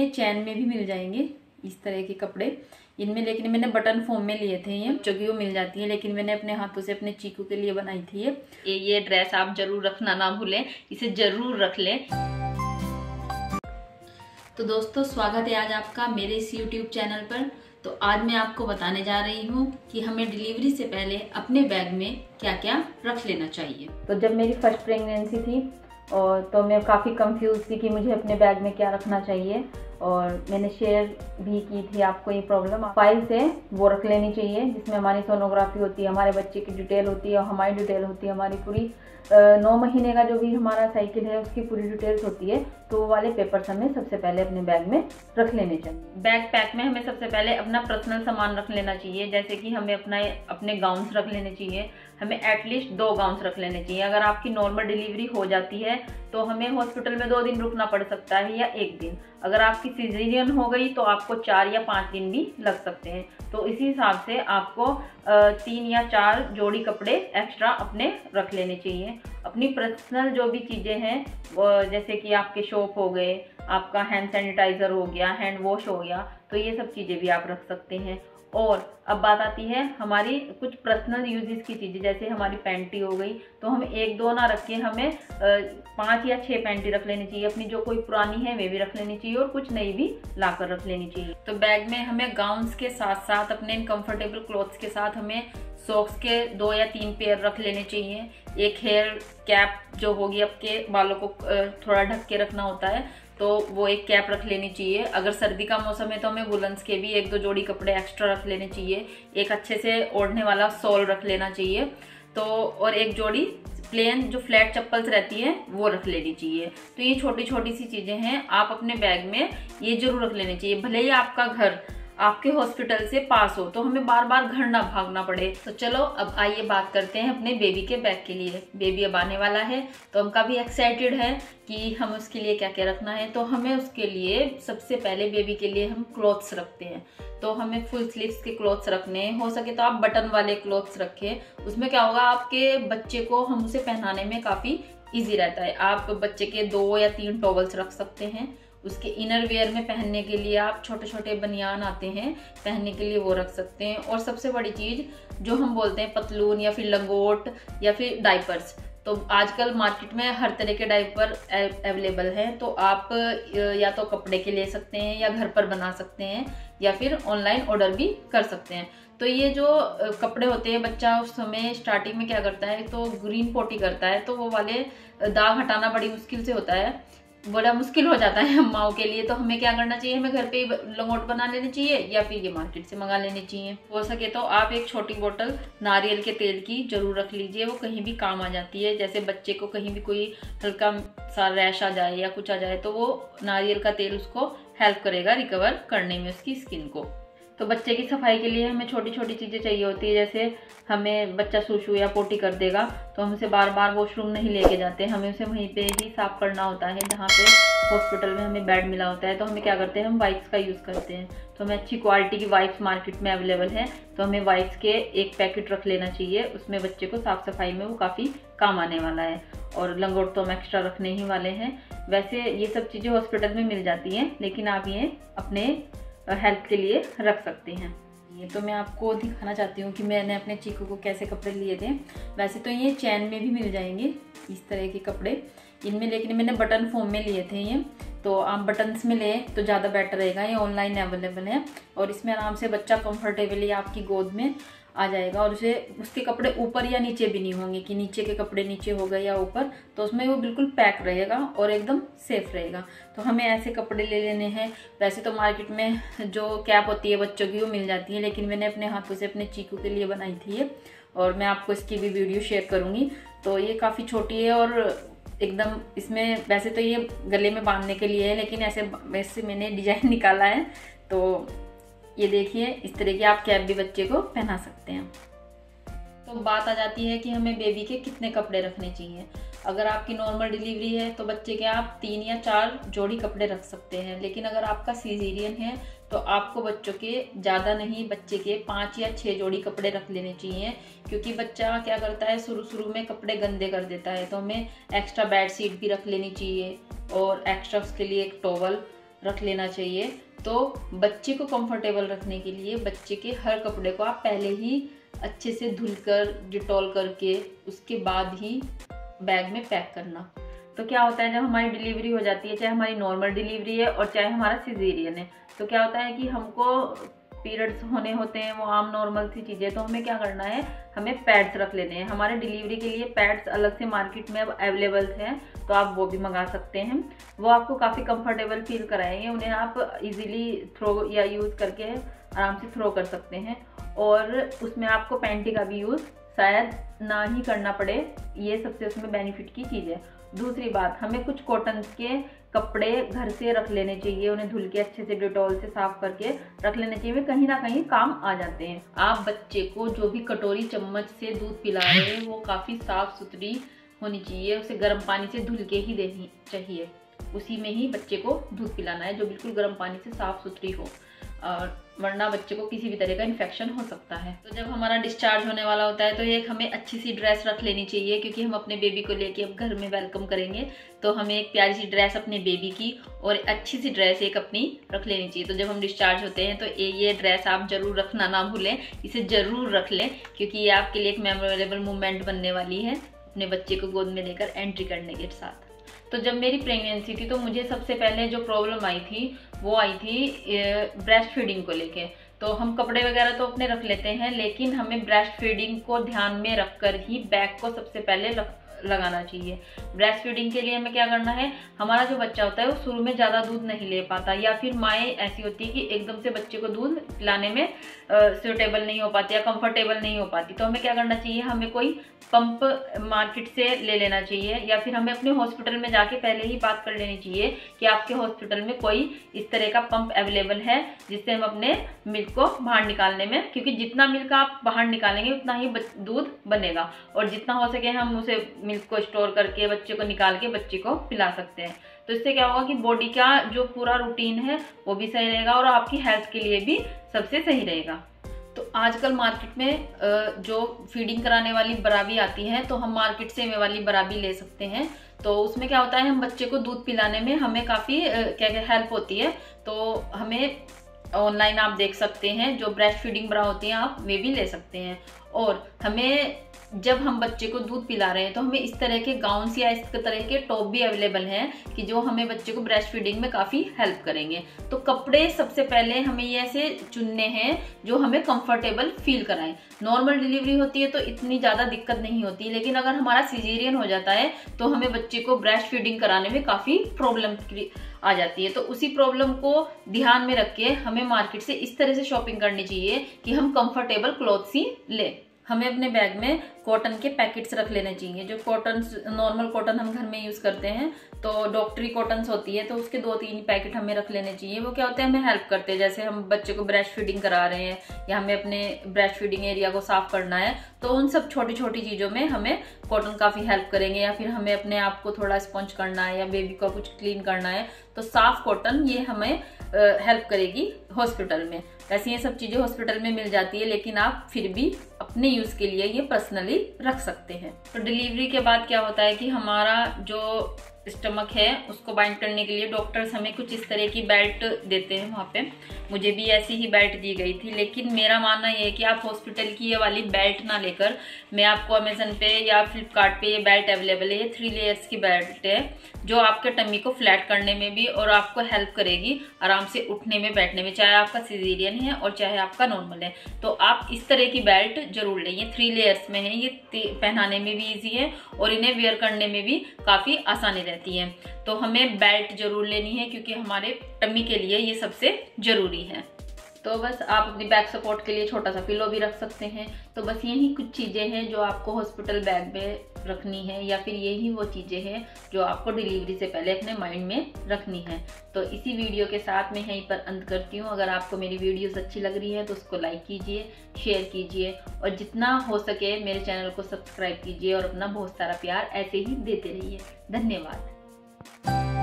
ये चैन में भी मिल जाएंगे इस तरह के कपड़े इनमें, लेकिन मैंने बटन फॉर्म में लिए थे। ये जगह मिल जाती है, लेकिन मैंने अपने हाथों से अपने चीकू के लिए बनाई थी ये ड्रेस आप जरूर रखना ना भूलें, इसे जरूर रख लें। तो दोस्तों स्वागत है आज आपका मेरे इस YouTube चैनल पर। तो आज मैं आपको बताने जा रही हूँ कि हमें डिलीवरी से पहले अपने बैग में क्या क्या रख लेना चाहिए। तो जब मेरी फर्स्ट प्रेगनेंसी थी और तो मैं काफ़ी कंफ्यूज थी कि मुझे अपने बैग में क्या रखना चाहिए, और मैंने शेयर भी की थी आपको ये प्रॉब्लम। फाइल्स है वो रख लेनी चाहिए जिसमें हमारी सोनोग्राफी होती है, हमारे बच्चे की डिटेल होती है और हमारी डिटेल होती है, हमारी पूरी 9 महीने का जो भी हमारा साइकिल है उसकी पूरी डिटेल्स होती है। तो वो वाले पेपर्स हमें सबसे पहले अपने बैग में रख लेने चाहिए। बैग पैक में हमें सबसे पहले अपना पर्सनल सामान रख लेना चाहिए, जैसे कि हमें अपने गाउन्स रख लेने चाहिए। हमें एटलीस्ट 2 गाउन्स रख लेने चाहिए। अगर आपकी नॉर्मल डिलीवरी हो जाती है तो हमें हॉस्पिटल में 2 दिन रुकना पड़ सकता है या 1 दिन। अगर आपकी सिजेरियन हो गई तो आपको 4 या 5 दिन भी लग सकते हैं। तो इसी हिसाब से आपको 3 या 4 जोड़ी कपड़े एक्स्ट्रा अपने रख लेने चाहिए। अपनी पर्सनल जो भी चीज़ें हैं जैसे कि आपके सोप हो गए, आपका हैंड सैनिटाइज़र हो गया, हैंड वॉश हो गया, तो ये सब चीज़ें भी आप रख सकते हैं। और अब बात आती है हमारी कुछ पर्सनल यूजेस की चीज़ें, जैसे हमारी पैंटी हो गई, तो हम 1-2 ना रख के हमें 5 या 6 पैंटी रख लेनी चाहिए। अपनी जो कोई पुरानी है वे भी रख लेनी चाहिए और कुछ नई भी लाकर रख लेनी चाहिए। तो बैग में हमें गाउन्स के साथ साथ अपने कंफर्टेबल क्लॉथ्स के साथ हमें सॉक्स के 2 या 3 पेयर रख लेने चाहिए। एक हेयर कैप जो होगी, आपके बालों को थोड़ा ढक के रखना होता है, तो वो एक कैप रख लेनी चाहिए। अगर सर्दी का मौसम है तो हमें वुलन्स के भी 1-2 जोड़ी कपड़े एक्स्ट्रा रख लेने चाहिए। एक अच्छे से ओढ़ने वाला सॉल रख लेना चाहिए। तो और एक जोड़ी प्लेन जो फ्लैट चप्पल्स रहती है वो रख लेनी चाहिए। तो ये छोटी छोटी सी चीज़ें हैं, आप अपने बैग में ये जरूर रख लेनी चाहिए। भले ही आपका घर आपके हॉस्पिटल से पास हो तो हमें बार बार घर ना भागना पड़े। तो चलो अब आइए बात करते हैं अपने बेबी के बैग के लिए। बेबी अब आने वाला है तो हम काफ़ी एक्साइटेड है कि हम उसके लिए क्या क्या रखना है। तो हमें उसके लिए सबसे पहले बेबी के लिए हम क्लॉथ्स रखते हैं। तो हमें फुल स्लीव्स के क्लॉथ्स रखने हैं, हो सके तो आप बटन वाले क्लॉथ्स रखें। उसमें क्या होगा, आपके बच्चे को हम उसे पहनाने में काफ़ी ईजी रहता है। आप बच्चे के 2 या 3 टॉवल्स रख सकते हैं। उसके इनर वेयर में पहनने के लिए आप छोटे छोटे बनियान आते हैं पहनने के लिए, वो रख सकते हैं। और सबसे बड़ी चीज़ जो हम बोलते हैं पतलून या फिर लंगोट या फिर डाइपर्स, तो आजकल मार्केट में हर तरह के डाइपर अवेलेबल हैं। तो आप या तो कपड़े के ले सकते हैं या घर पर बना सकते हैं या फिर ऑनलाइन ऑर्डर भी कर सकते हैं। तो ये जो कपड़े होते हैं, बच्चा उस समय स्टार्टिंग में क्या करता है, तो ग्रीन पोटी करता है, तो वो वाले दाग हटाना बड़ी मुश्किल से होता है, बड़ा मुश्किल हो जाता है माओ के लिए। तो हमें क्या करना चाहिए, हमें घर पे ही लंगोट बना लेनी चाहिए या फिर ये मार्केट से मंगा लेनी चाहिए। हो सके तो आप एक छोटी बोतल नारियल के तेल की जरूर रख लीजिए, वो कहीं भी काम आ जाती है। जैसे बच्चे को कहीं भी कोई हल्का सा रैश आ जाए या कुछ आ जाए तो वो नारियल का तेल उसको हेल्प करेगा रिकवर करने में उसकी स्किन को। तो बच्चे की सफाई के लिए हमें छोटी छोटी चीज़ें चाहिए होती है। जैसे हमें बच्चा सूसू या पोटी कर देगा तो हम उसे बार बार वॉशरूम नहीं लेके जाते, हमें उसे वहीं पे ही साफ करना होता है जहाँ पे हॉस्पिटल में हमें बेड मिला होता है। तो हमें क्या करते हैं, हम वाइप्स का यूज़ करते हैं। तो हमें अच्छी क्वालिटी की वाइप्स मार्केट में अवेलेबल है, तो हमें वाइप्स के 1 पैकेट रख लेना चाहिए। उसमें बच्चे को साफ़ सफाई में वो काफ़ी काम आने वाला है। और लंगोट तो हम एक्स्ट्रा रखने ही वाले हैं। वैसे ये सब चीज़ें हॉस्पिटल में मिल जाती हैं, लेकिन आप ये अपने हेल्प के लिए रख सकते हैं। ये तो मैं आपको दिखाना चाहती हूँ कि मैंने अपने चीकू को कैसे कपड़े लिए थे। वैसे तो ये चैन में भी मिल जाएंगे इस तरह के कपड़े इनमें, लेकिन मैंने बटन फॉर्म में लिए थे ये। तो आप बटन्स में लें तो ज़्यादा बेटर रहेगा। ये ऑनलाइन अवेलेबल है और इसमें आराम से बच्चा कंफर्टेबली आपकी गोद में आ जाएगा। और उसे उसके कपड़े ऊपर या नीचे भी नहीं होंगे कि नीचे के कपड़े नीचे हो गए या ऊपर, तो उसमें वो बिल्कुल पैक रहेगा और एकदम सेफ रहेगा। तो हमें ऐसे कपड़े ले लेने हैं। वैसे तो मार्केट में जो कैप होती है बच्चों की वो मिल जाती है, लेकिन मैंने अपने हाथों से अपने चीकू के लिए बनाई थी ये, और मैं आपको इसकी भी वीडियो शेयर करूँगी। तो ये काफ़ी छोटी है और एकदम इसमें वैसे तो ये गले में बांधने के लिए है, लेकिन ऐसे मैंने डिजाइन निकाला है। तो ये देखिए, इस तरह की आप कैप भी बच्चे को पहना सकते हैं। तो बात आ जाती है कि हमें बेबी के कितने कपड़े रखने चाहिए। अगर आपकी नॉर्मल डिलीवरी है तो बच्चे के आप 3 या 4 जोड़ी कपड़े रख सकते हैं, लेकिन अगर आपका सीजेरियन है तो आपको बच्चों के ज़्यादा नहीं, बच्चे के 5 या 6 जोड़ी कपड़े रख लेने चाहिए। क्योंकि बच्चा क्या करता है, शुरू में कपड़े गंदे कर देता है। तो हमें एक्स्ट्रा बेड शीट भी रख लेनी चाहिए और एक्स्ट्रा उसके लिए एक टॉवल रख लेना चाहिए। तो बच्चे को कंफर्टेबल रखने के लिए बच्चे के हर कपड़े को आप पहले ही अच्छे से धुलकर डिटॉल करके उसके बाद ही बैग में पैक करना। तो क्या होता है, जब हमारी डिलीवरी हो जाती है, चाहे हमारी नॉर्मल डिलीवरी है और चाहे हमारा सिजेरियन है, तो क्या होता है कि हमको पीरियड्स होने होते हैं, वो आम नॉर्मल सी चीज़ें। तो हमें क्या करना है, हमें पैड्स रख लेने हैं। हमारे डिलीवरी के लिए पैड्स अलग से मार्केट में अब अवेलेबल हैं, तो आप वो भी मंगा सकते हैं। वो आपको काफ़ी कंफर्टेबल फील कराएंगे। उन्हें आप इजीली थ्रो या यूज़ करके आराम से थ्रो कर सकते हैं, और उसमें आपको पैंटी का भी यूज़ शायद ना ही करना पड़े। ये सबसे उसमें बेनिफिट की चीज़ है। दूसरी बात, हमें कुछ कॉटन के कपड़े घर से रख लेने चाहिए। उन्हें धुल के अच्छे से डिटॉल से साफ करके रख लेने चाहिए। वे कहीं ना कहीं काम आ जाते हैं। आप बच्चे को जो भी कटोरी चम्मच से दूध पिला रहे हैं वो काफ़ी साफ सुथरी होनी चाहिए। उसे गर्म पानी से धुल के ही देनी चाहिए। उसी में ही बच्चे को दूध पिलाना है जो बिल्कुल गर्म पानी से साफ सुथरी हो, और वरना बच्चे को किसी भी तरह का इन्फेक्शन हो सकता है। तो जब हमारा डिस्चार्ज होने वाला होता है तो एक हमें अच्छी सी ड्रेस रख लेनी चाहिए, क्योंकि हम अपने बेबी को लेके अब घर में वेलकम करेंगे। तो हमें एक प्यारी सी ड्रेस अपने बेबी की और अच्छी सी ड्रेस एक अपनी रख लेनी चाहिए। तो जब हम डिस्चार्ज होते हैं तो ये ड्रेस आप जरूर रखना ना भूलें, इसे जरूर रख लें, क्योंकि ये आपके लिए एक मेमोरेबल मोमेंट बनने वाली है अपने बच्चे को गोद में लेकर एंट्री करने के साथ। तो जब मेरी प्रेगनेंसी थी तो मुझे सबसे पहले जो प्रॉब्लम आई थी वो आई थी ब्रेस्ट फीडिंग को लेके। तो हम कपड़े वगैरह तो अपने रख लेते हैं, लेकिन हमें ब्रेस्ट फीडिंग को ध्यान में रखकर ही बैग को सबसे पहले लगाना चाहिए। ब्रेस्ट फीडिंग के लिए हमें क्या करना है, हमारा जो बच्चा होता है वो शुरू में ज़्यादा दूध नहीं ले पाता, या फिर माएँ ऐसी होती है कि एकदम से बच्चे को दूध पिलाने में सूटेबल नहीं हो पाती या कंफर्टेबल नहीं हो पाती। तो हमें क्या करना चाहिए, हमें कोई पंप मार्केट से ले लेना चाहिए, या फिर हमें अपने हॉस्पिटल में जाके पहले ही बात कर लेनी चाहिए कि आपके हॉस्पिटल में कोई इस तरह का पंप अवेलेबल है जिससे हम अपने मिल्क को बाहर निकालने में, क्योंकि जितना मिल्क आप बाहर निकालेंगे उतना ही दूध बनेगा, और जितना हो सके हम उसे मिल्क को स्टोर करके बच्चे को निकाल के बच्चे को पिला सकते हैं। तो इससे क्या होगा कि बॉडी का जो पूरा रूटीन है वो भी सही रहेगा और आपकी हेल्थ के लिए भी सबसे सही रहेगा। तो आजकल मार्केट में जो फीडिंग कराने वाली बराबी आती है, तो हम मार्केट से ये वाली बराबी ले सकते हैं। तो उसमें क्या होता है, हम बच्चे को दूध पिलाने में हमें काफ़ी क्या हेल्प होती है। तो हमें ऑनलाइन आप देख सकते हैं जो ब्रेस्ट फीडिंग ब्रा होती है, आप वे भी ले सकते हैं। और हमें जब हम बच्चे को दूध पिला रहे हैं तो हमें इस तरह के गाउन्स या इस तरह के टॉप भी अवेलेबल हैं कि जो हमें बच्चे को ब्रेस्ट फीडिंग में काफ़ी हेल्प करेंगे। तो कपड़े सबसे पहले हमें ये ऐसे चुनने हैं जो हमें कंफर्टेबल फील कराएं। नॉर्मल डिलीवरी होती है तो इतनी ज़्यादा दिक्कत नहीं होती, लेकिन अगर हमारा सिजेरियन हो जाता है तो हमें बच्चे को ब्रेस्ट फीडिंग कराने में काफ़ी प्रॉब्लम आ जाती है। तो उसी प्रॉब्लम को ध्यान में रख के हमें मार्केट से इस तरह से शॉपिंग करनी चाहिए कि हम कंफर्टेबल क्लॉथ्स ही लें। हमें अपने बैग में कॉटन के पैकेट्स रख लेने चाहिए। जो कॉटन, नॉर्मल कॉटन हम घर में यूज़ करते हैं, तो डॉक्टरी कॉटन्स होती है, तो उसके 2-3 पैकेट हमें रख लेने चाहिए। वो क्या होते हैं, हमें हेल्प करते हैं। जैसे हम बच्चे को ब्रेस्ट फीडिंग करा रहे हैं या हमें अपने ब्रेस्ट फीडिंग एरिया को साफ करना है, तो उन सब छोटी छोटी चीज़ों में हमें कॉटन काफ़ी हेल्प करेंगे। या फिर हमें अपने आप को थोड़ा स्पॉन्ज करना है या बेबी को कुछ क्लीन करना है, तो साफ कॉटन ये हमें हेल्प करेगी हॉस्पिटल में। वैसे ये सब चीज़ें हॉस्पिटल में मिल जाती है, लेकिन आप फिर भी अपने यूज़ के लिए ये पर्सनली रख सकते हैं। तो डिलीवरी के बाद क्या होता है कि हमारा जो स्टमक है उसको बाइंड करने के लिए डॉक्टर्स हमें कुछ इस तरह की बेल्ट देते हैं। वहाँ पे मुझे भी ऐसी ही बेल्ट दी गई थी, लेकिन मेरा मानना ये है कि आप हॉस्पिटल की ये वाली बेल्ट ना लेकर, मैं आपको अमेजन पे या फ्लिपकार्ट पे ये बेल्ट अवेलेबल है। ये 3 लेयर्स की बेल्ट है जो आपके टमी को फ्लैट करने में भी और आपको हेल्प करेगी आराम से उठने में, बैठने में, चाहे आपका सिजेरियन है और चाहे आपका नॉर्मल है। तो आप इस तरह की बेल्ट जरूर लें। ये 3 लेयर्स में है, ये पहनाने में भी ईजी है और इन्हें वेयर करने में भी काफ़ी आसानी रहती है। तो हमें बेल्ट जरूर लेनी है क्योंकि हमारे टमी के लिए ये सबसे ज़रूरी है। तो बस आप अपनी बैक सपोर्ट के लिए छोटा सा पिलो भी रख सकते हैं। तो बस यही कुछ चीज़ें हैं जो आपको हॉस्पिटल बैग में रखनी है, या फिर यही वो चीज़ें हैं जो आपको डिलीवरी से पहले अपने माइंड में रखनी है। तो इसी वीडियो के साथ मैं यहीं पर अंत करती हूँ। अगर आपको मेरी वीडियोस अच्छी लग रही है तो उसको लाइक कीजिए, शेयर कीजिए और जितना हो सके मेरे चैनल को सब्सक्राइब कीजिए और अपना बहुत सारा प्यार ऐसे ही देते रहिए। धन्यवाद।